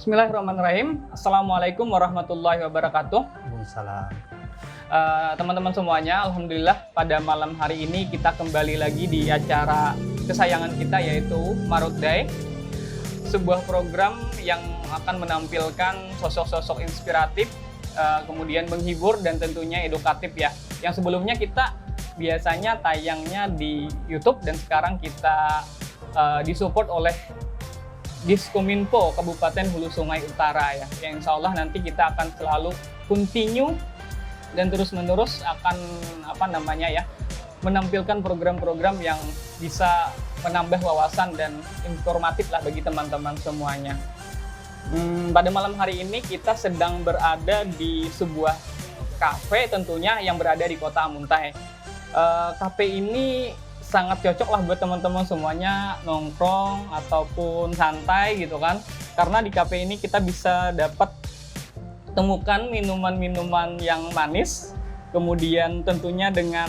Bismillahirrahmanirrahim. Assalamualaikum warahmatullahi wabarakatuh. Waalaikumsalam. Teman-teman semuanya, alhamdulillah pada malam hari ini kita kembali lagi di acara kesayangan kita yaitu Marut Day. Sebuah program yang akan menampilkan sosok-sosok inspiratif, kemudian menghibur dan tentunya edukatif ya. Yang sebelumnya kita biasanya tayangnya di YouTube dan sekarang kita disupport oleh Diskominfo Kabupaten Hulu Sungai Utara ya. Yang insya Allah nanti kita akan selalu continue dan terus-menerus akan menampilkan program-program yang bisa menambah wawasan dan informatif lah bagi teman-teman semuanya. Pada malam hari ini kita sedang berada di sebuah kafe tentunya yang berada di Kota Muntai. Kafe ini sangat cocok lah buat teman-teman semuanya nongkrong ataupun santai gitu kan. Karena di kafe ini kita bisa dapat temukan minuman-minuman yang manis, kemudian tentunya dengan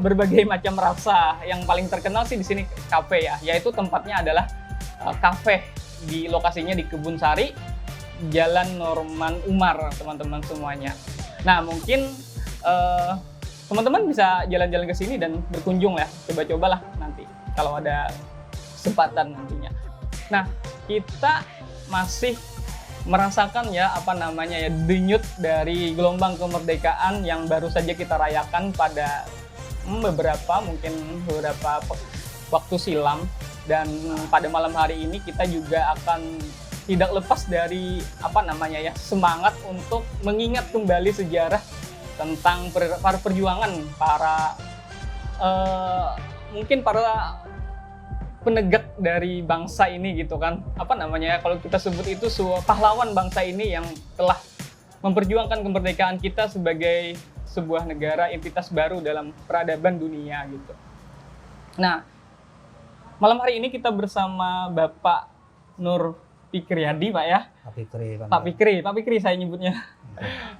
berbagai macam rasa. Yang paling terkenal sih di sini kafe ya, yaitu tempatnya adalah kafe di lokasinya di Kebun Sari, Jalan Norman Umar, teman-teman semuanya. Nah, mungkin teman-teman bisa jalan-jalan ke sini dan berkunjung ya, coba-cobalah nanti kalau ada kesempatan nantinya. Nah, kita masih merasakan ya denyut dari gelombang kemerdekaan yang baru saja kita rayakan pada beberapa waktu silam, dan pada malam hari ini kita juga akan tidak lepas dari semangat untuk mengingat kembali sejarah tentang para perjuangan, para penegak dari bangsa ini gitu kan. Kalau kita sebut itu pahlawan bangsa ini yang telah memperjuangkan kemerdekaan kita sebagai sebuah negara entitas baru dalam peradaban dunia gitu. Nah, malam hari ini kita bersama Bapak Nur Fikriyadi, Pak ya. Pak Fikri saya nyebutnya.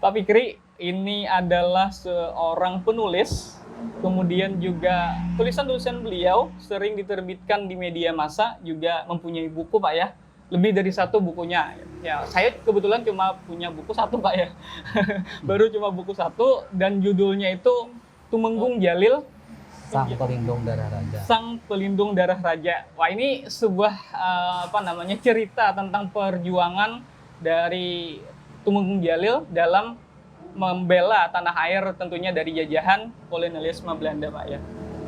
Pak Fikri ini adalah seorang penulis, kemudian juga tulisan-tulisan beliau sering diterbitkan di media massa, juga mempunyai buku Pak ya, lebih dari satu bukunya. Ya, saya kebetulan cuma punya buku satu Pak ya, baru cuma buku satu, dan judulnya itu Tumenggung Jalil, Sang Pelindung Darah Raja. Sang Pelindung Darah Raja. Wah, ini sebuah cerita tentang perjuangan dari Tumenggung Jalil dalam membela tanah air tentunya dari jajahan kolonialisme Belanda Pak ya.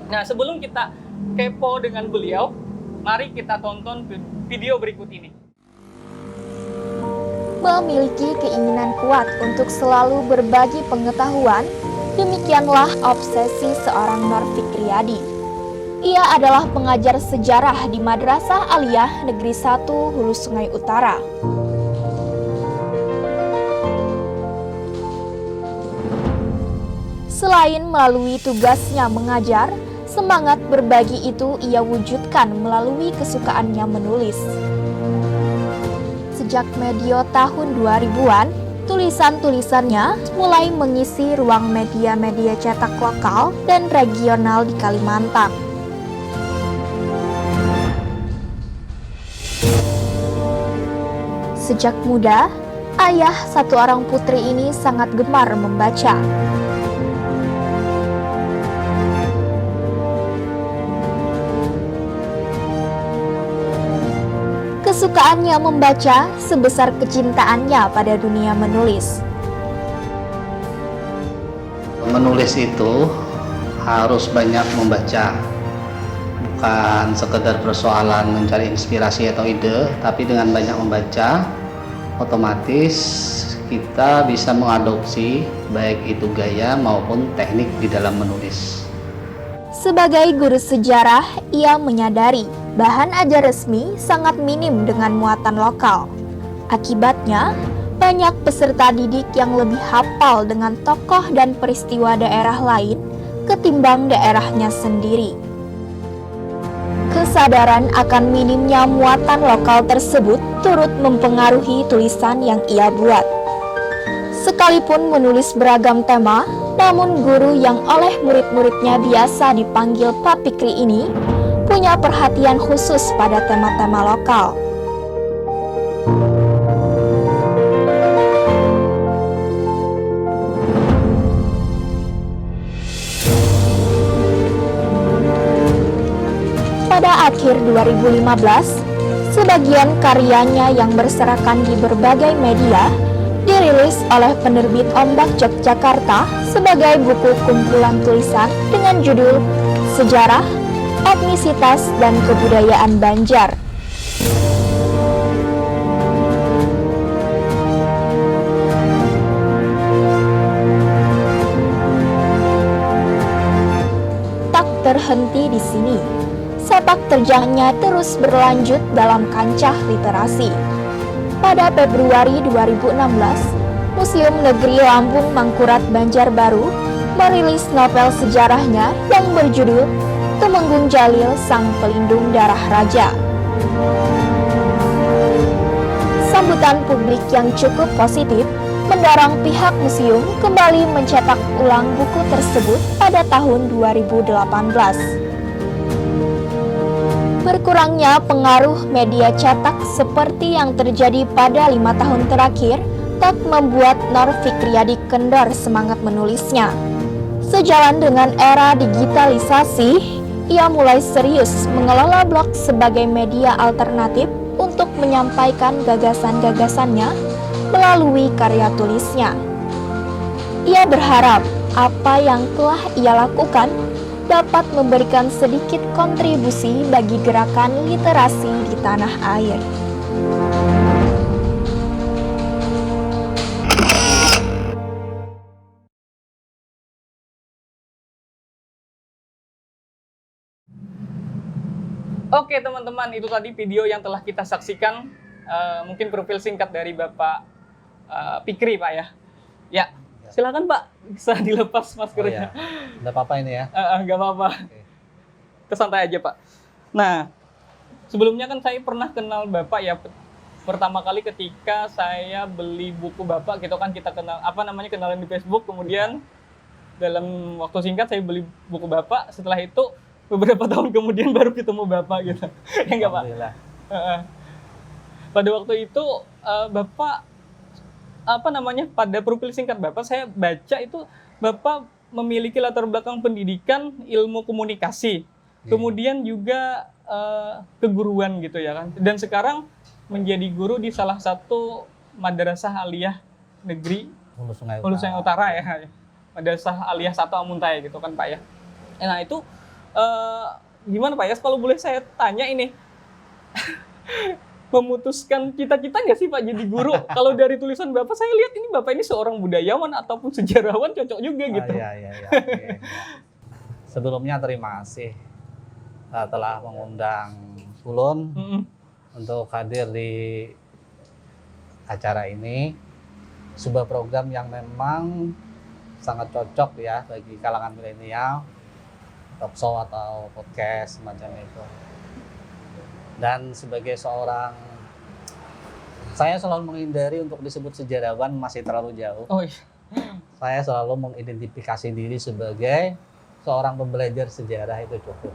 Nah, sebelum kita kepo dengan beliau, mari kita tonton video berikut ini. Memiliki keinginan kuat untuk selalu berbagi pengetahuan, demikianlah obsesi seorang Nur Fikriyadi. Ia adalah pengajar sejarah di Madrasah Aliyah Negeri 1 Hulu Sungai Utara. Selain melalui tugasnya mengajar, semangat berbagi itu ia wujudkan melalui kesukaannya menulis. Sejak medio tahun 2000-an, tulisan-tulisannya mulai mengisi ruang media-media cetak lokal dan regional di Kalimantan. Sejak muda, ayah satu orang putri ini sangat gemar membaca. Kesukaannya membaca sebesar kecintaannya pada dunia menulis. Menulis itu harus banyak membaca. Bukan sekedar persoalan mencari inspirasi atau ide, tapi dengan banyak membaca, otomatis kita bisa mengadopsi baik itu gaya maupun teknik di dalam menulis. Sebagai guru sejarah, ia menyadari bahan ajar resmi sangat minim dengan muatan lokal. Akibatnya, banyak peserta didik yang lebih hafal dengan tokoh dan peristiwa daerah lain ketimbang daerahnya sendiri. Kesadaran akan minimnya muatan lokal tersebut turut mempengaruhi tulisan yang ia buat. Sekalipun menulis beragam tema, namun guru yang oleh murid-muridnya biasa dipanggil Pak Fikri ini punya perhatian khusus pada tema-tema lokal. pada akhir 2015, sebagian karyanya yang berserakan di berbagai media dirilis oleh penerbit Ombak Yogyakarta sebagai buku kumpulan tulisan dengan judul Sejarah, Etnisitas, dan Kebudayaan Banjar. Tak terhenti di sini, sepak terjangnya terus berlanjut dalam kancah literasi. Pada Februari 2016, Museum Negeri Lampung Mangkurat Banjarbaru merilis novel sejarahnya yang berjudul Temenggung Jalil Sang Pelindung Darah Raja. Sambutan publik yang cukup positif mendorong pihak museum kembali mencetak ulang buku tersebut pada tahun 2018. Berkurangnya pengaruh media cetak seperti yang terjadi pada 5 tahun terakhir tak membuat Nur Fikriyadi kendor semangat menulisnya. Sejalan dengan era digitalisasi, ia mulai serius mengelola blog sebagai media alternatif untuk menyampaikan gagasan-gagasannya melalui karya tulisnya. Ia berharap apa yang telah ia lakukan dapat memberikan sedikit kontribusi bagi gerakan literasi di tanah air. Oke teman-teman, itu tadi video yang telah kita saksikan. Mungkin profil singkat dari Bapak Fikri, Pak ya. Ya, silakan Pak, bisa dilepas maskernya. Oh, ya. Nggak apa-apa ini ya? Nggak apa-apa. Oke. Kesantai aja Pak. Nah, sebelumnya kan saya pernah kenal Bapak ya. Pertama kali ketika saya beli buku Bapak, gitu kan kita kenal, kenalan di Facebook. Kemudian dalam waktu singkat saya beli buku Bapak. Setelah itu beberapa tahun kemudian baru ketemu Bapak gitu. Ya nggak Pak? Pada waktu itu Bapak pada profil singkat Bapak saya baca itu Bapak memiliki latar belakang pendidikan ilmu komunikasi, kemudian juga keguruan gitu ya kan. Dan sekarang menjadi guru di salah satu madrasah aliyah negeri Hulu Sungai Utara ya. Madrasah aliyah 1 Amuntai gitu kan Pak ya. Nah itu gimana Pak ya, kalau boleh saya tanya ini, memutuskan cita-cita nggak sih Pak jadi guru? Kalau dari tulisan Bapak saya lihat ini Bapak ini seorang budayawan ataupun sejarawan cocok juga gitu. Okay. Sebelumnya terima kasih telah mengundang Ulun untuk hadir di acara ini. Sebuah program yang memang sangat cocok ya bagi kalangan milenial, talk show atau podcast semacam itu. Dan sebagai seorang, saya selalu menghindari untuk disebut sejarawan, masih terlalu jauh. Oh iya. Saya selalu mengidentifikasi diri sebagai seorang pembelajar sejarah, itu cukup.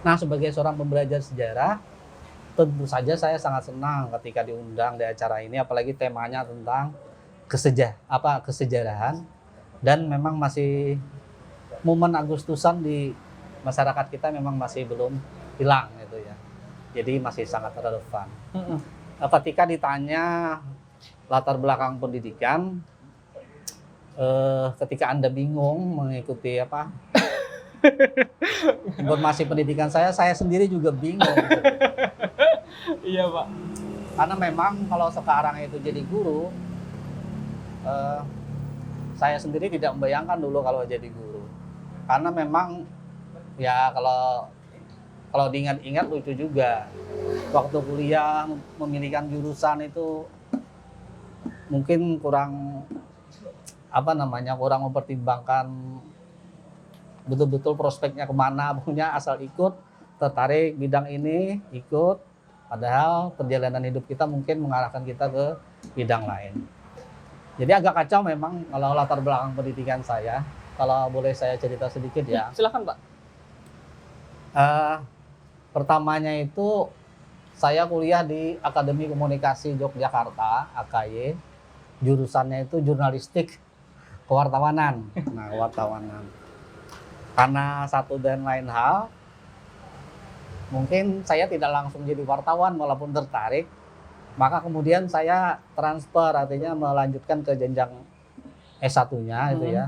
Nah, sebagai seorang pembelajar sejarah, tentu saja saya sangat senang ketika diundang di acara ini, apalagi temanya tentang kesejarahan, dan memang masih momen Agustusan di masyarakat kita memang masih belum hilang gitu ya. Jadi masih sangat relevan. Ketika ditanya latar belakang pendidikan, ketika Anda bingung mengikuti informasi pendidikan saya sendiri juga bingung. Iya Pak. Karena memang kalau sekarang itu jadi guru, saya sendiri tidak membayangkan dulu kalau jadi guru. Karena memang ya kalau diingat-ingat lucu juga. Waktu kuliah memilihkan jurusan itu mungkin kurang mempertimbangkan betul-betul prospeknya kemana, punya asal ikut, tertarik bidang ini, ikut. Padahal perjalanan hidup kita mungkin mengarahkan kita ke bidang lain. Jadi agak kacau memang kalau latar belakang pendidikan saya. Kalau boleh saya cerita sedikit ya. Silakan Pak. Pertamanya itu saya kuliah di Akademi Komunikasi Yogyakarta, AKY. Jurusannya itu jurnalistik kewartawanan. Nah, kewartawanan. Karena satu dan lain hal, Mungkin saya tidak langsung jadi wartawan walaupun tertarik, maka kemudian saya transfer, artinya melanjutkan ke jenjang S1-nya itu ya.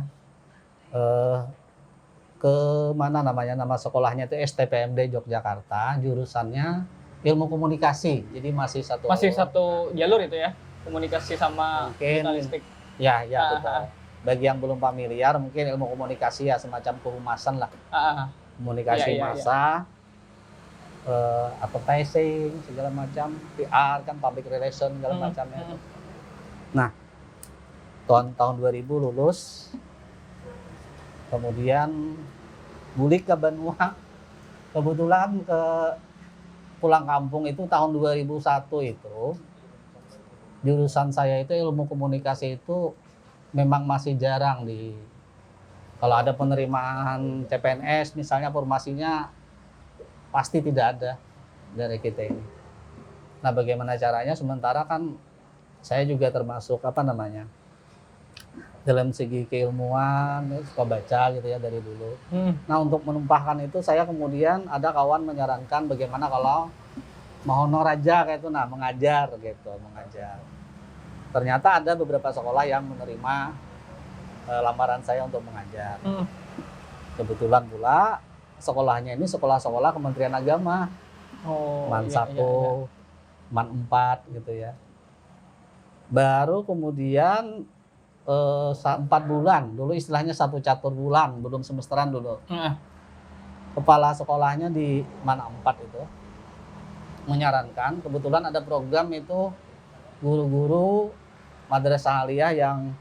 Ke mana namanya, nama sekolahnya itu STPMD Yogyakarta, jurusannya ilmu komunikasi. Jadi masih satu jalur itu ya, komunikasi sama mungkin jurnalistik. ya betul. Bagi yang belum familiar, mungkin ilmu komunikasi ya semacam kehumasan lah. Komunikasi massa, advertising segala macam, PR kan, public relation segala macamnya. Nah, tahun 2000 lulus, kemudian bulik ke Banua. Kebetulan pulang kampung itu tahun 2001 itu, jurusan saya itu ilmu komunikasi itu memang masih jarang kalau ada penerimaan CPNS misalnya, formasinya pasti tidak ada dari kita ini. Nah, bagaimana caranya? Sementara kan saya juga termasuk dalam segi keilmuan, suka baca gitu ya dari dulu. Nah, untuk menumpahkan itu, saya kemudian ada kawan menyarankan bagaimana kalau mau honor aja kayak itu, mengajar. Ternyata ada beberapa sekolah yang menerima lamaran saya untuk mengajar. Kebetulan pula sekolahnya ini sekolah-sekolah Kementerian Agama, MAN 1, MAN 4 gitu ya. Baru kemudian 4 bulan, dulu istilahnya 1 catur bulan, belum semesteran dulu. Kepala sekolahnya di MAN 4 itu menyarankan, kebetulan ada program itu guru-guru madrasah aliyah yang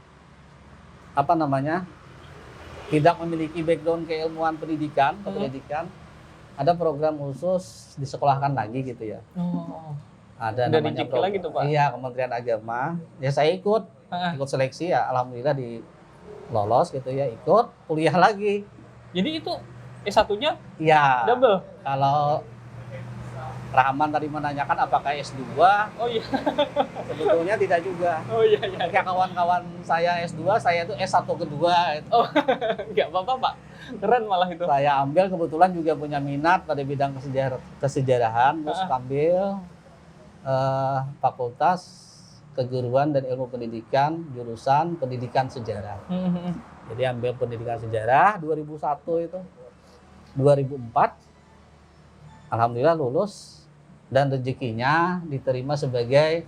tidak memiliki background keilmuan pendidikan, ada program khusus disekolahkan lagi gitu ya. Ada namanya program lagi tuh, Pak. Iya, Kementerian Agama. Ya saya ikut seleksi ya, alhamdulillah lolos gitu ya, ikut kuliah lagi. Jadi itu S1-nya ya double. Kalau Rahman tadi menanyakan apakah S2? Oh iya. Sebetulnya tidak juga. Oh iya. Kayak kawan-kawan saya S2, saya itu S1 kedua. Oh, nggak apa-apa, Pak. Keren malah itu. Saya ambil kebetulan juga punya minat pada bidang kesejarahan, terus ambil Fakultas Keguruan dan Ilmu Pendidikan, jurusan Pendidikan Sejarah. Jadi ambil Pendidikan Sejarah 2001 itu. 2004 alhamdulillah lulus dan rezekinya diterima sebagai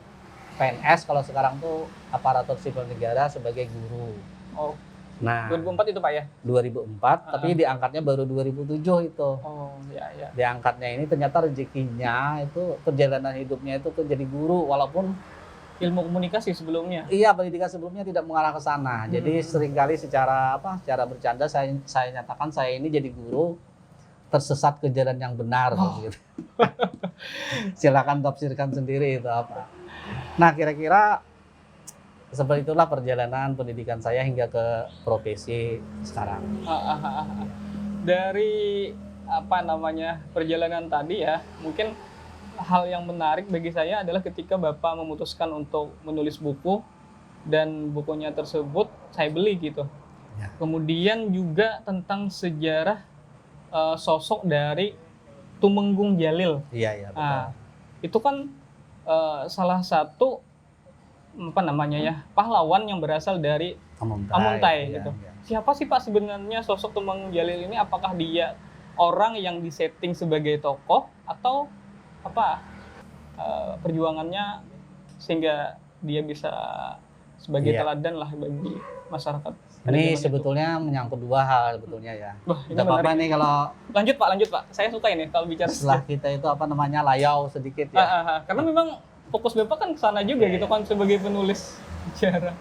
PNS, kalau sekarang tuh aparatur sipil negara, sebagai guru. Oh. Nah, 2004 itu, Pak ya? 2004, tapi diangkatnya baru 2007 itu. Oh, iya. Diangkatnya ini ternyata rezekinya itu, perjalanan hidupnya itu jadi guru, walaupun ilmu komunikasi sebelumnya. Iya, pendidikan sebelumnya tidak mengarah ke sana. Jadi seringkali secara bercanda saya nyatakan saya ini jadi guru tersesat ke jalan yang benar gitu. Silakan tafsirkan sendiri itu apa. Nah, kira-kira seperti itulah perjalanan pendidikan saya hingga ke profesi sekarang. Dari perjalanan tadi ya, mungkin hal yang menarik bagi saya adalah ketika Bapak memutuskan untuk menulis buku dan bukunya tersebut saya beli gitu. Ya. Kemudian juga tentang sejarah sosok dari Tumenggung Jalil. Iya, betul. Nah, itu kan salah satu pahlawan yang berasal dari Amuntai gitu. Ya. Siapa sih Pak sebenarnya sosok Tumenggung Jalil ini? Apakah dia orang yang disetting sebagai tokoh atau perjuangannya sehingga dia bisa sebagai teladan lah bagi masyarakat? Ini sebetulnya menyangkut dua hal sebetulnya ya. Tidak apa-apa nih kalau lanjut Pak. Saya suka ini kalau bicara setelah kita itu layau sedikit ya. Karena memang fokus Bapak kan ke sana juga gitu kan sebagai penulis sejarah.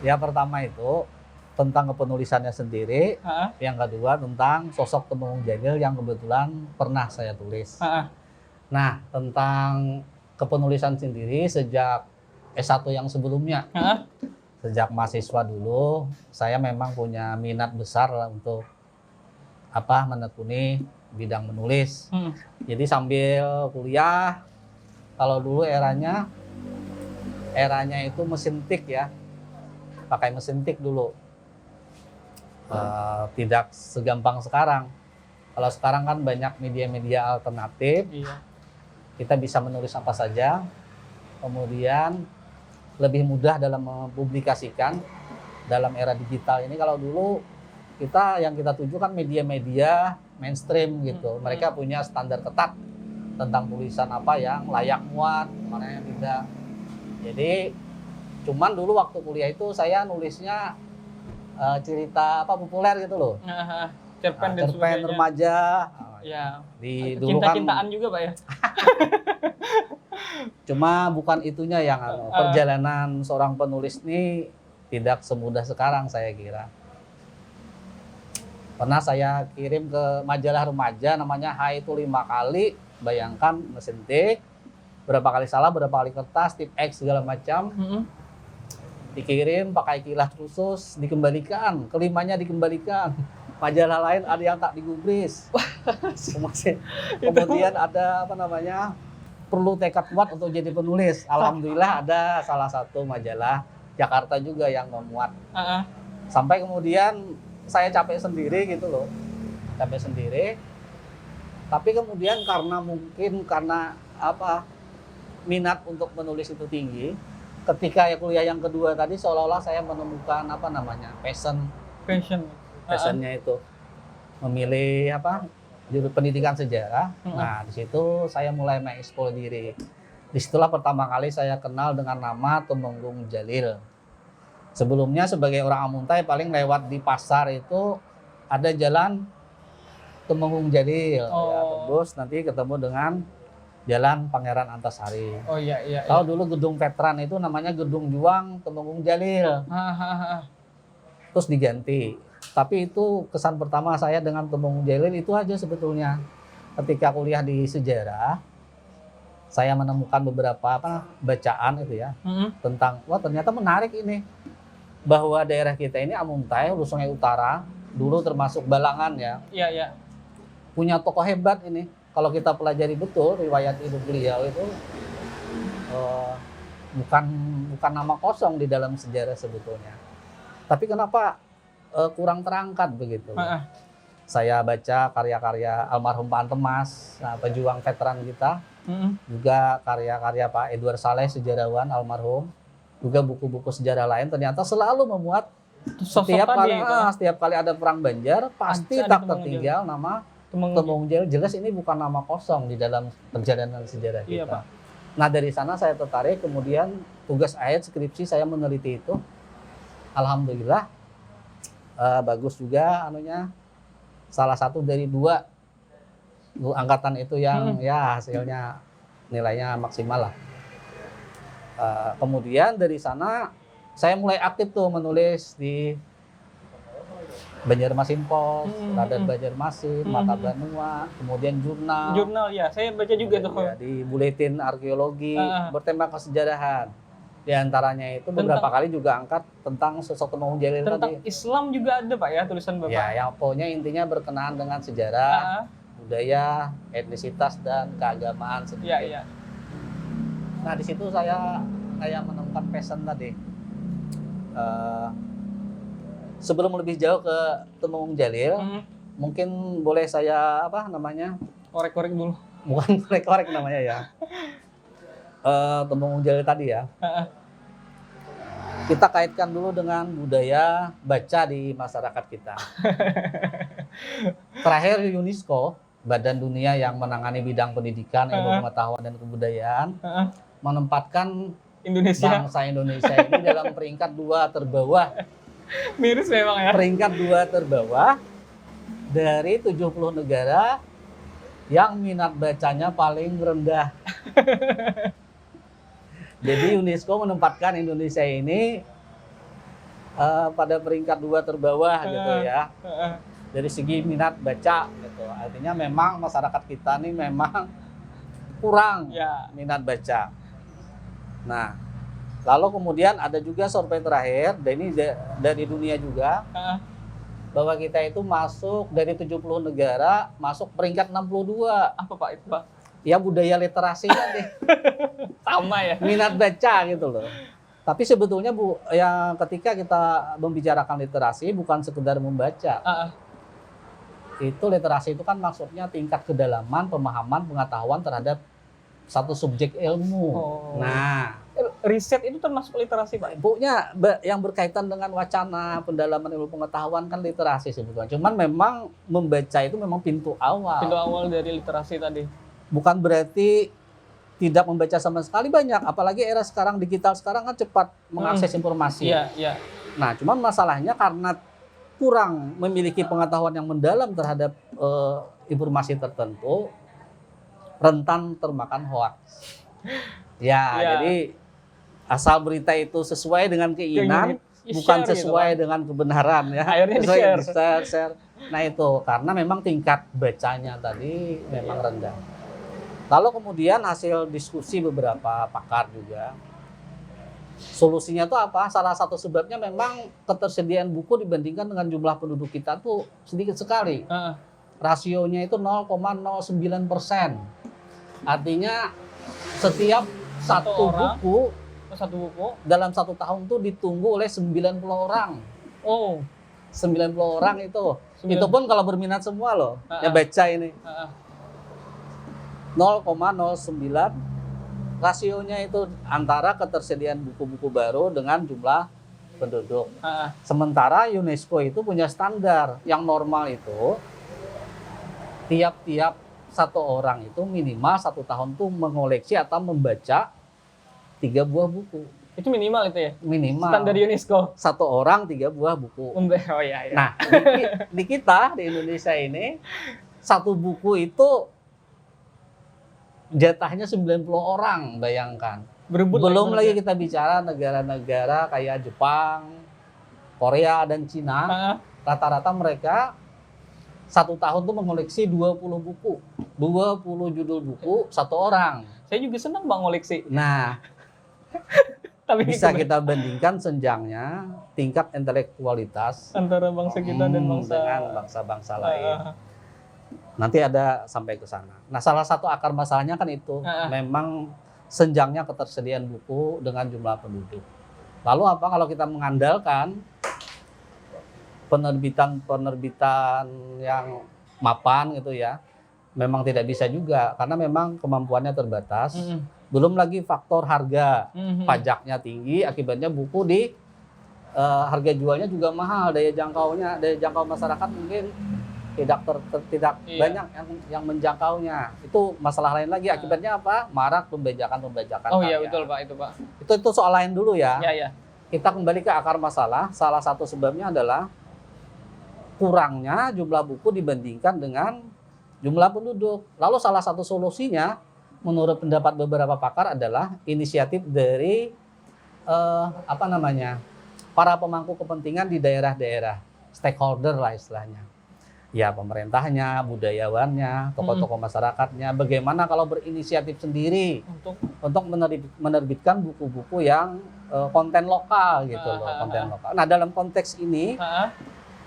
Ya, pertama itu tentang kepenulisannya sendiri, yang kedua tentang sosok Tumenggung Jalil yang kebetulan pernah saya tulis. Nah, tentang kepenulisan sendiri sejak S1 yang sebelumnya. Sejak mahasiswa dulu, saya memang punya minat besar lah untuk menekuni bidang menulis. Jadi sambil kuliah, kalau dulu eranya itu mesin tik ya, pakai mesin tik dulu. Tidak segampang sekarang. Kalau sekarang kan banyak media-media alternatif, Iya. kita bisa menulis apa saja, kemudian lebih mudah dalam mempublikasikan dalam era digital ini. Kalau dulu yang kita tuju kan media-media mainstream gitu, mereka punya standar ketat tentang tulisan apa yang layak muat, mana yang tidak. Jadi cuman dulu waktu kuliah itu saya nulisnya cerita apa populer gitu loh. Cerpen dan Cerpen sebagainya. remaja. Ya. Dulu kan Cinta-cintaan juga Pak ya. cuma bukan itunya yang perjalanan seorang penulis ini tidak semudah sekarang saya kira. Pernah saya kirim ke majalah remaja namanya Hai itu 5 kali, bayangkan mesin tik, berapa kali salah, berapa kali kertas, tip X segala macam. Dikirim pakai kilah khusus, dikembalikan, kelimanya dikembalikan. Majalah lain ada yang tak digubris. Kemudian ada apa namanya, perlu tekad kuat untuk jadi penulis. Alhamdulillah ada salah satu majalah Jakarta juga yang memuat. Sampai kemudian saya capek sendiri gitu loh, capek sendiri. Tapi kemudian karena apa, minat untuk menulis itu tinggi. Ketika kuliah yang kedua tadi seolah-olah saya menemukan apa namanya, passionnya itu memilih apa, jurusan pendidikan sejarah. Nah di situ saya mulai mengeksplor diri. Disitulah pertama kali saya kenal dengan nama Tumenggung Jalil. Sebelumnya sebagai orang Amuntai paling lewat di pasar itu ada jalan Tumenggung Jalil, ya, terus nanti ketemu dengan Jalan Pangeran Antasari. Oh iya. Kalau dulu gedung veteran itu namanya Gedung Juang Tumenggung Jalil. Terus diganti. Tapi itu kesan pertama saya dengan Tumenggung Jalil itu aja sebetulnya. Ketika kuliah di sejarah, saya menemukan beberapa bacaan itu ya, tentang wah ternyata menarik ini, bahwa daerah kita ini Amuntai, Hulu Sungai Utara, dulu termasuk Balangan ya. Iya. Punya tokoh hebat ini. Kalau kita pelajari betul riwayat hidup beliau itu bukan nama kosong di dalam sejarah sebetulnya. Tapi kenapa kurang terangkat begitu? Saya baca karya-karya almarhum Pak Antemas, pejuang veteran kita, juga karya-karya Pak Edward Saleh, sejarawan almarhum, juga buku-buku sejarah lain ternyata selalu memuat setiap kali ada perang Banjar pasti tak tertinggal nama Tumenggung Jalil. Jelas ini bukan nama kosong di dalam perjalanan sejarah kita. Iya, Pak. Nah dari sana saya tertarik, kemudian tugas akhir skripsi saya meneliti itu, alhamdulillah bagus juga anunya. Salah satu dari dua angkatan itu yang ya hasilnya nilainya maksimal lah. Kemudian dari sana saya mulai aktif tuh menulis di Banjarmasin Pos, Radar Banjarmasin, Mata Banua, kemudian jurnal. Jurnal ya, saya baca juga tuh. Ya, di buletin arkeologi bertema kesejarahan. Di antaranya itu beberapa kali juga angkat tentang sosok Tumenggung Jalil tadi. Tentang Islam juga ada Pak ya tulisan Bapak? Ya, yang pokoknya intinya berkenaan dengan sejarah, budaya, etnisitas, dan keagamaan sedikit. Iya. Nah di situ saya menemukan passion tadi. Sebelum lebih jauh ke Tumenggung Jalil, mungkin boleh saya korek-korek dulu. Bukan korek namanya ya. Tumenggung Jalil tadi ya. Kita kaitkan dulu dengan budaya baca di masyarakat kita. Terakhir UNESCO, Badan Dunia yang menangani bidang pendidikan, ilmu pengetahuan dan kebudayaan, menempatkan bangsa Indonesia ini dalam peringkat 2 terbawah. Miris memang ya. Peringkat 2 terbawah dari 70 negara yang minat bacanya paling rendah. Jadi UNESCO menempatkan Indonesia ini pada peringkat 2 terbawah gitu ya. Dari segi minat baca gitu. Artinya memang masyarakat kita nih memang kurang minat baca. Nah, lalu kemudian ada juga survei terakhir, dan ini dari dunia juga, bahwa kita itu masuk dari 70 negara, masuk peringkat 62. Apa Pak itu Pak? Ya budaya literasi tadi. Sama ya? Minat baca gitu loh. Tapi sebetulnya yang ketika kita membicarakan literasi bukan sekedar membaca. Itu literasi itu kan maksudnya tingkat kedalaman, pemahaman, pengetahuan terhadap satu subjek ilmu. Oh. Nah, Riset itu termasuk literasi, Pak? pokoknya yang berkaitan dengan wacana, pendalaman ilmu pengetahuan kan literasi sebetulnya. Cuman memang membaca itu memang pintu awal. Pintu awal dari literasi tadi. Bukan berarti tidak membaca sama sekali, banyak. Apalagi era sekarang, digital sekarang kan cepat mengakses informasi. Iya, iya. Nah, cuman masalahnya karena kurang memiliki pengetahuan yang mendalam terhadap informasi tertentu, rentan termakan hoax. Ya, Ya. jadi asal berita itu sesuai dengan keinginan, bukan Di-share sesuai gitu, Pak. dengan kebenaran ya. Akhirnya Sesuai share. Nah itu karena memang tingkat bacanya tadi memang rendah. Lalu kemudian hasil diskusi beberapa pakar juga, solusinya tuh apa? Salah satu sebabnya memang ketersediaan buku dibandingkan dengan jumlah penduduk kita tuh sedikit sekali. Heeh. Rasionya itu 0,09%. Artinya setiap Satu satu orang. buku Satu buku. dalam 1 tahun tuh ditunggu oleh 90 orang. Oh. 90 orang itu. 90. Itu pun kalau berminat semua loh, yang baca ini. Heeh. 0,09 rasionya itu antara ketersediaan buku-buku baru dengan jumlah penduduk. Heeh. Sementara UNESCO itu punya standar yang normal itu tiap-tiap satu orang itu minimal 1 tahun tuh mengoleksi atau membaca 3 buah buku. Itu minimal itu ya? Minimal. Standar UNESCO. 1 orang 3 buah buku. Oh iya, iya. Nah, di kita di Indonesia ini 1 buku itu jatahnya 90 orang, bayangkan. Berebut Belum lagi mereka. kita bicara negara-negara kayak Jepang, Korea, dan Cina. Heeh. Rata-rata mereka 1 tahun tuh mengoleksi 20 buku. 20 judul buku 1 orang. Saya juga senang Bang ngoleksi. Nah, Tapi bisa kita bandingkan senjangnya tingkat intelektualitas antara bangsa kita dan bangsa dengan bangsa-bangsa lain. Heeh. Nanti ada sampai ke sana. Nah, salah satu akar masalahnya kan itu. Memang senjangnya ketersediaan buku dengan jumlah penduduk. Lalu apa kalau kita mengandalkan penerbitan yang mapan gitu ya, memang tidak bisa juga karena memang kemampuannya terbatas. Belum lagi faktor harga, pajaknya tinggi, akibatnya buku di harga jualnya juga mahal, daya jangkau masyarakat mungkin tidak Iya. banyak yang menjangkaunya. Itu masalah lain lagi. Akibatnya apa? Marak pembajakan Oh karya. iya betul Pak, itu Pak. Itu soal lain dulu ya. Iya, iya. Kita kembali ke akar masalah. Salah satu sebabnya adalah kurangnya jumlah buku dibandingkan dengan jumlah penduduk. Lalu salah satu solusinya menurut pendapat beberapa pakar adalah inisiatif dari para pemangku kepentingan di daerah-daerah, stakeholder lah istilahnya. Ya pemerintahnya, budayawannya, tokoh-tokoh masyarakatnya. Bagaimana kalau berinisiatif sendiri untuk menerbitkan buku-buku yang konten lokal gitu loh, konten lokal. Nah dalam konteks ini,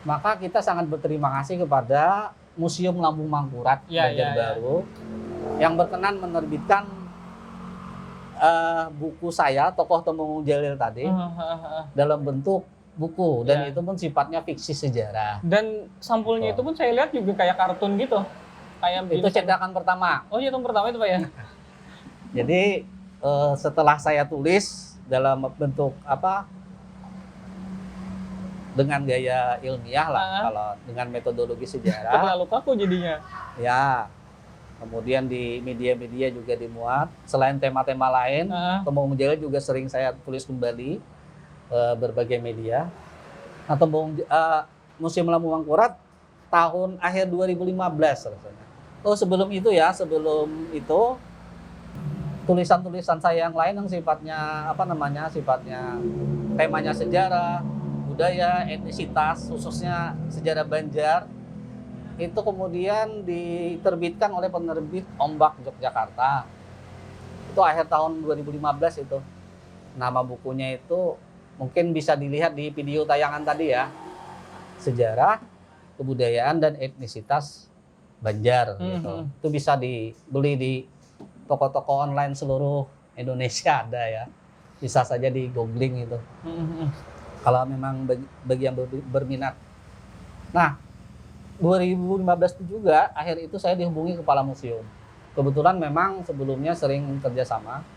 maka kita sangat berterima kasih kepada Museum Lambung Mangkurat Banjarbaru yang berkenan menerbitkan buku saya, Tokoh Temenggung Jalil tadi, dalam bentuk buku, dan itu pun sifatnya fiksi sejarah. Dan sampulnya itu pun saya lihat juga kayak kartun gitu. Kayak itu cetakan pertama. Oh, cetakan pertama itu Pak ya. Jadi setelah saya tulis dalam bentuk dengan gaya ilmiah lah, kalau dengan metodologi sejarah. Terlalu kaku jadinya. Ya. Kemudian di media-media juga dimuat. Selain tema-tema lain, Temenggung Jalil juga sering saya tulis kembali berbagai media. Nah, Museum Lambung Mangkurat tahun akhir 2015 rasanya. Oh, sebelum itu tulisan-tulisan saya yang lain yang sifatnya temanya sejarah, budaya, etnisitas, khususnya sejarah Banjar, itu kemudian diterbitkan oleh penerbit Ombak Yogyakarta. Itu akhir tahun 2015 itu. Nama bukunya itu mungkin bisa dilihat di video tayangan tadi ya. Sejarah, Kebudayaan dan Etnisitas Banjar gitu. Itu bisa dibeli di toko-toko online seluruh Indonesia ada ya. Bisa saja di googling itu. Kalau memang bagi yang berminat. Nah, 2015 itu juga, akhir itu saya dihubungi kepala museum. Kebetulan memang sebelumnya sering kerjasama.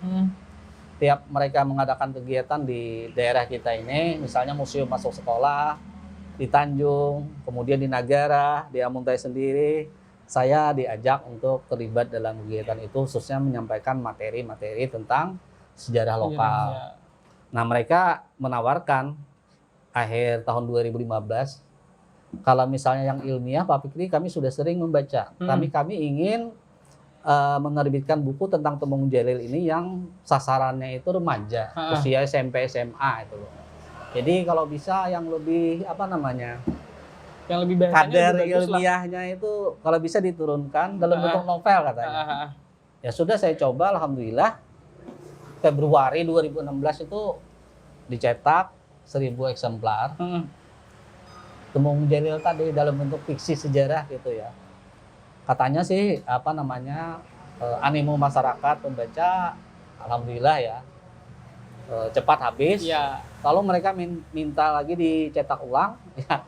Tiap mereka mengadakan kegiatan di daerah kita ini, misalnya museum masuk sekolah, di Tanjung, kemudian di Nagara, di Amuntai sendiri, saya diajak untuk terlibat dalam kegiatan itu, khususnya menyampaikan materi-materi tentang sejarah lokal. Ya. Nah, mereka menawarkan akhir tahun 2015, kalau misalnya yang ilmiah, Pak Fikri, kami sudah sering membaca. Tapi kami ingin menerbitkan buku tentang Temenggung Jalil ini yang sasarannya itu remaja, usia SMP, SMA itu loh. Jadi kalau bisa yang lebih yang lebih bahasanya kadar lebih bagus lah. ilmiahnya itu kalau bisa diturunkan dalam bentuk novel katanya. Ya sudah, saya coba, alhamdulillah Februari 2016 itu dicetak 1000 eksemplar. Temenggung Jalil tadi dalam bentuk fiksi sejarah gitu ya. Katanya sih animo masyarakat pembaca alhamdulillah ya cepat habis. Ya. Kalau mereka minta lagi dicetak ulang, ya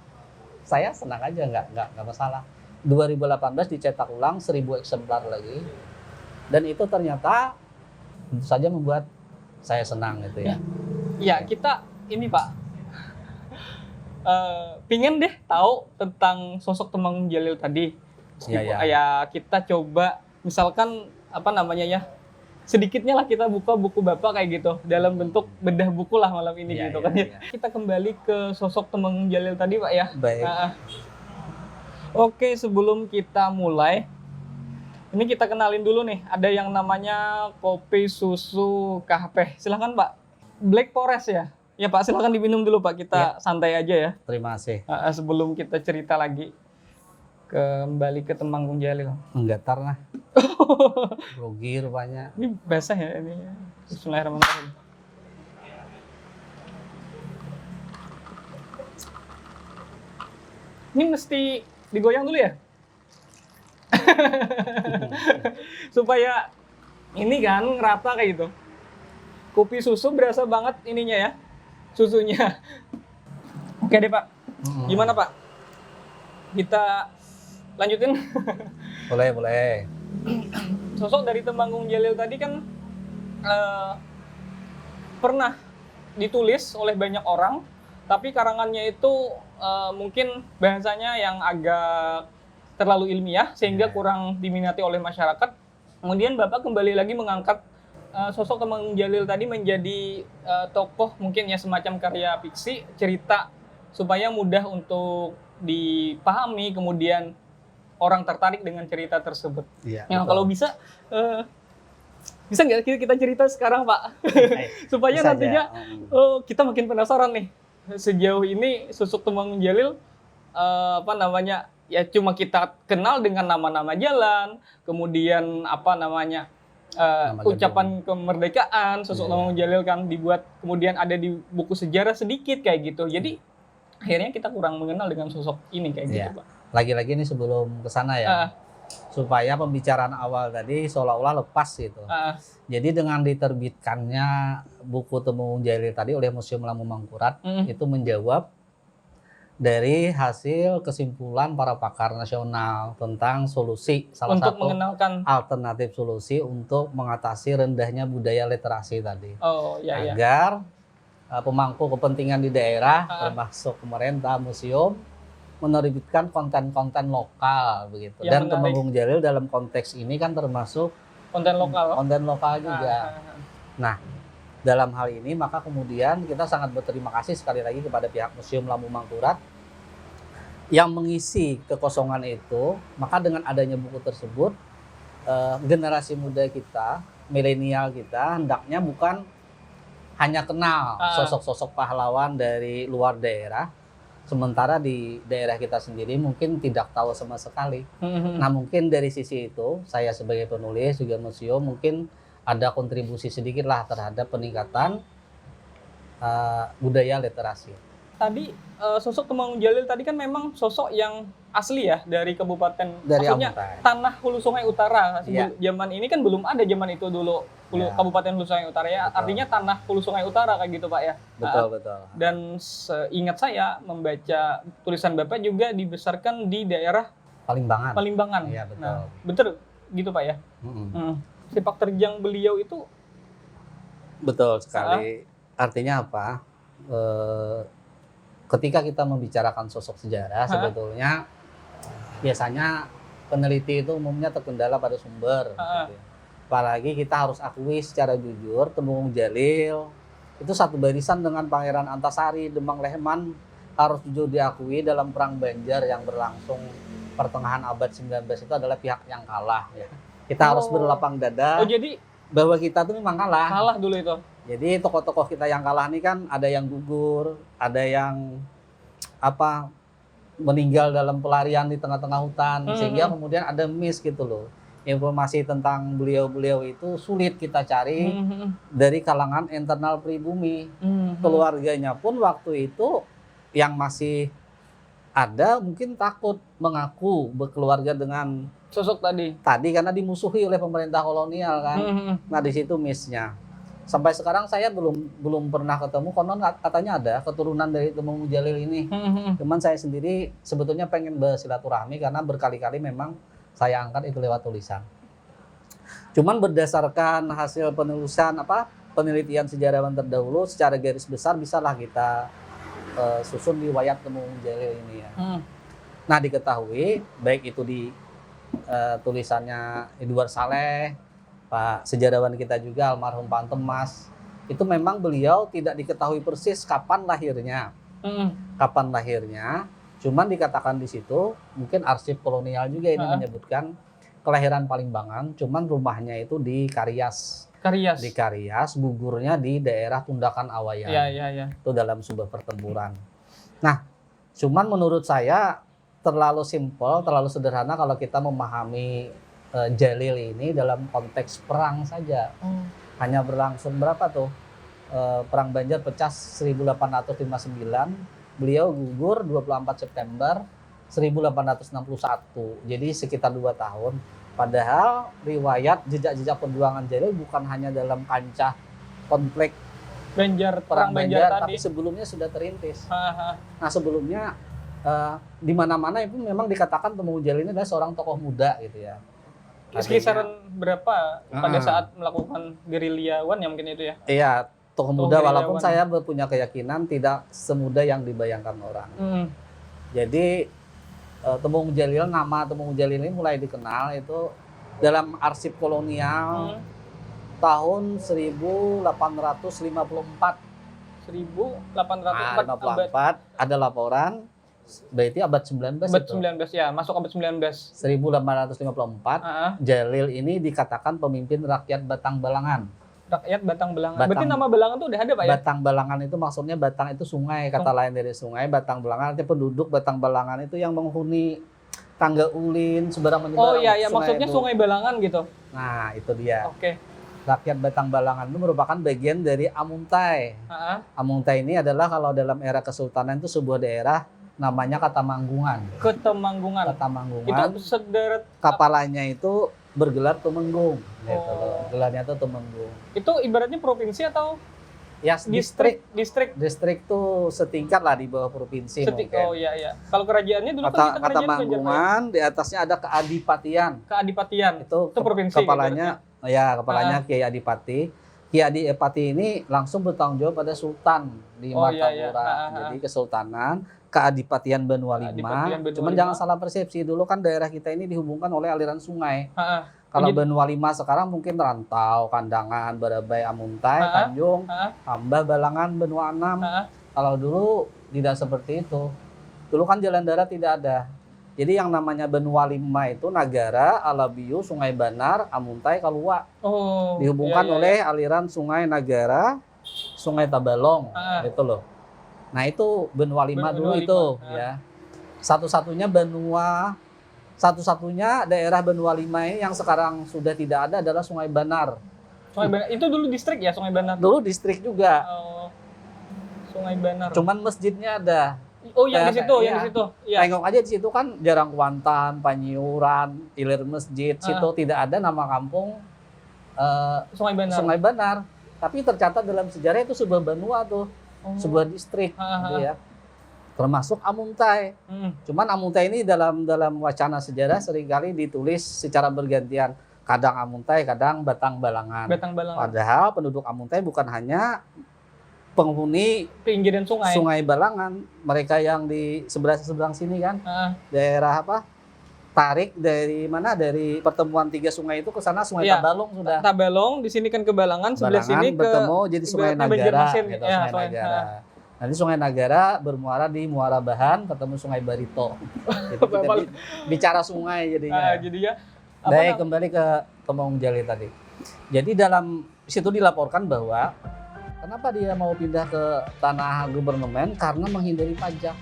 saya senang aja, nggak masalah. 2018 dicetak ulang 1000 eksemplar lagi, dan itu ternyata tentu saja membuat saya senang gitu ya. Ya, kita ini Pak pingin deh tahu tentang sosok Temenggung Jalil tadi. Ya kita coba misalkan sedikitnya lah kita buka buku Bapak kayak gitu dalam bentuk bedah buku lah malam ini gitu kan ya. Kita kembali ke sosok Temenggung Jalil tadi Pak ya. Baik. Oke, sebelum kita mulai, ini kita kenalin dulu nih, ada yang namanya kopi susu kahpe. Silahkan Pak. Black Forest ya. Ya Pak, silahkan diminum dulu Pak, kita santai aja ya. Terima kasih. Sebelum kita cerita lagi. Kembali ke Temenggung Jalil. Menggetar lah. Grogi rupanya. Ini basah ya ini. Bismillahirrahmanirrahim. Ini mesti digoyang dulu ya? Supaya ini kan ngerata kayak gitu. Kopi susu berasa banget ininya ya. Susunya. Oke deh Pak. Gimana Pak? Kita lanjutin. Boleh. Sosok dari Temenggung Jalil tadi kan pernah ditulis oleh banyak orang, tapi karangannya itu mungkin bahasanya yang agak terlalu ilmiah sehingga kurang diminati oleh masyarakat. Kemudian Bapak kembali lagi mengangkat sosok Temenggung Jalil tadi menjadi tokoh mungkin ya semacam karya fiksi, cerita supaya mudah untuk dipahami, kemudian orang tertarik dengan cerita tersebut. Iya, yang kalau bisa nggak kita cerita sekarang Pak, supaya bisa nantinya kita makin penasaran nih sejauh ini sosok Temenggung Jalil ya cuma kita kenal dengan nama-nama jalan, kemudian ucapan kemerdekaan sosok Temenggung Jalil kan dibuat, kemudian ada di buku sejarah sedikit kayak gitu. Jadi akhirnya kita kurang mengenal dengan sosok ini kayak gitu Pak. Lagi-lagi ini sebelum ke sana ya, supaya pembicaraan awal tadi seolah-olah lepas gitu. Jadi dengan diterbitkannya buku Temenggung Jalil tadi oleh Museum Lamu Mangkurat, itu menjawab dari hasil kesimpulan para pakar nasional tentang solusi, salah untuk satu mengenalkan alternatif solusi untuk mengatasi rendahnya budaya literasi tadi. Agar pemangku kepentingan di daerah, termasuk pemerintah, museum, menerbitkan konten-konten lokal begitu. Dan Temenggung Jalil dalam konteks ini kan termasuk konten lokal juga. Nah, dalam hal ini maka kemudian kita sangat berterima kasih sekali lagi kepada pihak Museum Lamu Mangkurat yang mengisi kekosongan itu. Maka dengan adanya buku tersebut, generasi muda kita, milenial kita, hendaknya bukan hanya kenal sosok-sosok pahlawan dari luar daerah, sementara di daerah kita sendiri mungkin tidak tahu sama sekali. Nah, mungkin dari sisi itu saya sebagai penulis juga museum mungkin ada kontribusi sedikit lah terhadap peningkatan budaya literasi. Tadi sosok Temenggung Jalil tadi kan memang sosok yang asli ya dari kabupaten, dari maksudnya Amuntai. Tanah Hulu Sungai Utara. Zaman ini kan belum ada zaman itu dulu Kabupaten Hulu Sungai Utara ya. Betul. Artinya tanah Hulu Sungai Utara kayak gitu Pak ya. Betul. Dan seingat saya membaca tulisan Bapak juga dibesarkan di daerah Palimbangan. Iya, betul. Nah, betul gitu Pak ya. Sepak terjang beliau itu Betul sekali. Artinya apa? Ketika kita membicarakan sosok sejarah, sebetulnya biasanya peneliti itu umumnya terkendala pada sumber. Gitu ya. Apalagi kita harus akui secara jujur, Temenggung Jalil itu satu barisan dengan Pangeran Antasari, Demang Lehman, harus jujur diakui dalam Perang Banjar yang berlangsung pertengahan abad 19 itu adalah pihak yang kalah. Ya. Kita harus berlapang dada jadi bahwa kita tuh memang kalah. Kalah dulu itu. Jadi tokoh-tokoh kita yang kalah nih kan ada yang gugur, ada yang meninggal dalam pelarian di tengah-tengah hutan, sehingga kemudian ada miss gitu loh. Informasi tentang beliau-beliau itu sulit kita cari dari kalangan internal pribumi. Keluarganya pun waktu itu yang masih ada mungkin takut mengaku berkeluarga dengan sosok tadi karena dimusuhi oleh pemerintah kolonial kan. Nah di situ missnya. Sampai sekarang saya belum pernah ketemu, konon katanya ada keturunan dari Temenggung Jalil ini. Cuman saya sendiri sebetulnya pengen bersilaturahmi karena berkali-kali memang saya angkat itu lewat tulisan. Cuman berdasarkan hasil penelitian sejarawan terdahulu, secara garis besar bisalah kita susun riwayat Temenggung Jalil ini ya. Nah diketahui baik itu di tulisannya Edward Saleh, Pak sejarawan kita juga almarhum Pak Temas, itu memang beliau tidak diketahui persis kapan lahirnya. Cuman dikatakan di situ, mungkin arsip kolonial juga ini menyebutkan kelahiran Palimbangan, cuman rumahnya itu di Karias. Di Karias, gugurnya di daerah Tundakan Awayan. Iya. Itu dalam sebuah pertempuran. Nah, cuman menurut saya terlalu simpel, terlalu sederhana kalau kita memahami Jalil ini dalam konteks perang saja. Hanya berlangsung berapa tuh? Perang Banjar pecah 1859, beliau gugur 24 September 1861. Jadi sekitar 2 tahun. Padahal riwayat jejak-jejak perjuangan Jalil bukan hanya dalam kancah konflik perang Banjar, tapi sebelumnya sudah terintis. Nah, sebelumnya di mana-mana itu memang dikatakan Temenggung Jalil ini adalah seorang tokoh muda gitu ya. Kisaran berapa pada saat melakukan gerilyawan ya mungkin itu ya? Iya, tokoh muda walaupun saya punya keyakinan tidak semudah yang dibayangkan orang. Jadi Temenggung Jalil, nama Temenggung Jalil ini mulai dikenal itu dalam arsip kolonial tahun 1854. 1854 ada laporan. Berarti abad 19 abad 19 ya, masuk abad 19. 1854, Jalil ini dikatakan pemimpin rakyat Batang Balangan. Rakyat Batang Balangan. Berarti nama Balangan itu udah ada Pak ya? Batang Balangan itu maksudnya Batang itu sungai, kata lain dari sungai. Batang Balangan artinya penduduk Batang Balangan itu yang menghuni Tangga Ulin, seberang menyeberang. Oh iya, maksudnya Sungai Balangan gitu. Nah, itu dia. Oke. Rakyat Batang Balangan itu merupakan bagian dari Amuntai. Amuntai ini adalah kalau dalam era kesultanan itu sebuah daerah namanya Katamanggungan. Ketemanggungan. Itu sederet kapalannya itu bergelar Tumenggung gitu loh. Gelarnya itu Tumenggung. Itu ibaratnya provinsi atau ya distrik tuh setingkat lah di bawah provinsi mungkin. Oh iya. Kalau kerajaannya dulu Katamanggungan, di atasnya ada Keadipatian. Itu provinsi. Kepalanya Kiai Adipati. Kiai Adipati ini langsung bertanggung jawab pada sultan di Martapura. Jadi kesultanan Keadipatian Banua Lima. Cuman jangan salah persepsi, dulu kan daerah kita ini dihubungkan oleh aliran sungai. Kalau Banua Lima sekarang mungkin Rantau, Kandangan, Barabai, Amuntai, Tanjung, Tambah, Balangan, Benua Enam. Kalau dulu tidak seperti itu. Dulu kan jalan darat tidak ada. Jadi yang namanya Benua Lima itu Nagara, Alabiu, Sungai Banar, Amuntai, Kalua. Dihubungkan oleh aliran Sungai Nagara, Sungai Tabalong, gitu loh. Nah itu Benua Lima dulu itu ya. Satu-satunya daerah Benua Lima ini yang sekarang sudah tidak ada adalah Sungai Banar. Sungai Banar itu dulu distrik ya, Sungai Banar. Dulu distrik juga. Sungai Banar. Cuman masjidnya ada. Oh yang di situ, yang di situ. Ya. Tengok aja di situ kan Jarang Kuantan, Panyiuran, Ilir Masjid, situ tidak ada nama kampung Sungai Banar. Tapi tercatat dalam sejarah itu sebuah benua tuh, sebuah distrik, gitu ya. Termasuk Amuntai. Cuman Amuntai ini dalam wacana sejarah seringkali ditulis secara bergantian. Kadang Amuntai, kadang Batang Balangan. Padahal penduduk Amuntai bukan hanya penghuni pinggiran Sungai Balangan, mereka yang di seberang sini kan, daerah apa? Tarik dari mana? Dari pertemuan 3 sungai itu ke sana Sungai Tabalong sudah. Tabalong di sini kan ke Balangan, sebelah sini bertemu jadi Sungai Nagara. Gitu, Sungai Nagara. Nanti Sungai Nagara bermuara di Muara Bahan, ketemu Sungai Barito. Jadi kita bicara sungai jadinya. Baik, kembali ke Temanggung Jali tadi. Jadi dalam situ dilaporkan bahwa kenapa dia mau pindah ke tanah gubernemen karena menghindari pajak.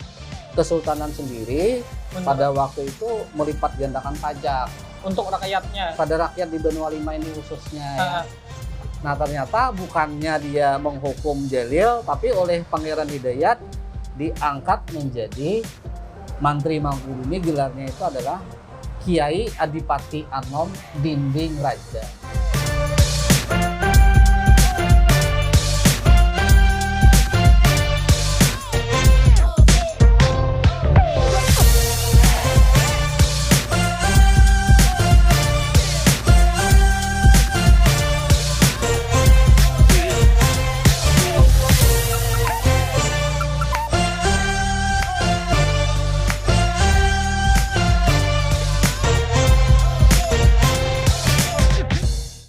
Kesultanan sendiri pada waktu itu melipat gandakan pajak untuk rakyatnya. Pada rakyat di Benua Lima ini khususnya. Ya. Nah ternyata bukannya dia menghukum Jalil, tapi oleh Pangeran Hidayat diangkat menjadi Mantri Mangkubumi. Gelarnya itu adalah Kiai Adipati Anom Dinding Raja.